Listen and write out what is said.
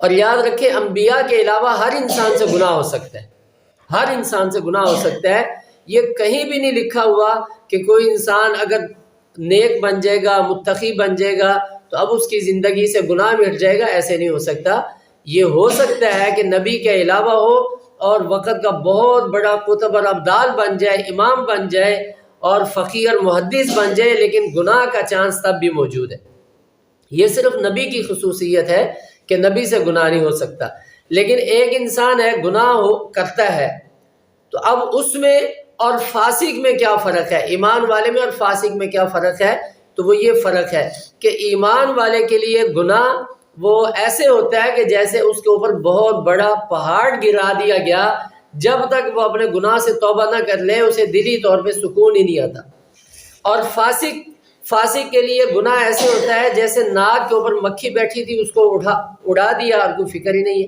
اور یاد رکھیں انبیاء کے علاوہ ہر انسان سے گناہ ہو سکتا ہے، ہر انسان سے گناہ ہو سکتا ہے۔ یہ کہیں بھی نہیں لکھا ہوا کہ کوئی انسان اگر نیک بن جائے گا، متقی بن جائے گا تو اب اس کی زندگی سے گناہ مٹ جائے گا، ایسے نہیں ہو سکتا۔ یہ ہو سکتا ہے کہ نبی کے علاوہ ہو اور وقت کا بہت بڑا قطب اور ابدال بن جائے، امام بن جائے اور فقیہ اور محدث بن جائے، لیکن گناہ کا چانس تب بھی موجود ہے۔ یہ صرف نبی کی خصوصیت ہے کہ نبی سے گناہ نہیں ہو سکتا۔ لیکن ایک انسان ہے گناہ کرتا ہے تو اب اس میں اور فاسق میں کیا فرق ہے، ایمان والے میں اور فاسق میں کیا فرق ہے؟ تو وہ یہ فرق ہے کہ ایمان والے کے لیے گناہ وہ ایسے ہوتا ہے کہ جیسے اس کے اوپر بہت بڑا پہاڑ گرا دیا گیا، جب تک وہ اپنے گناہ سے توبہ نہ کر لے اسے دلی طور پہ سکون ہی نہیں آتا۔ اور فاسق کے لیے گناہ ایسے ہوتا ہے جیسے ناک کے اوپر مکھی بیٹھی تھی، اس کو اڑا دیا اور کوئی فکر ہی نہیں ہے۔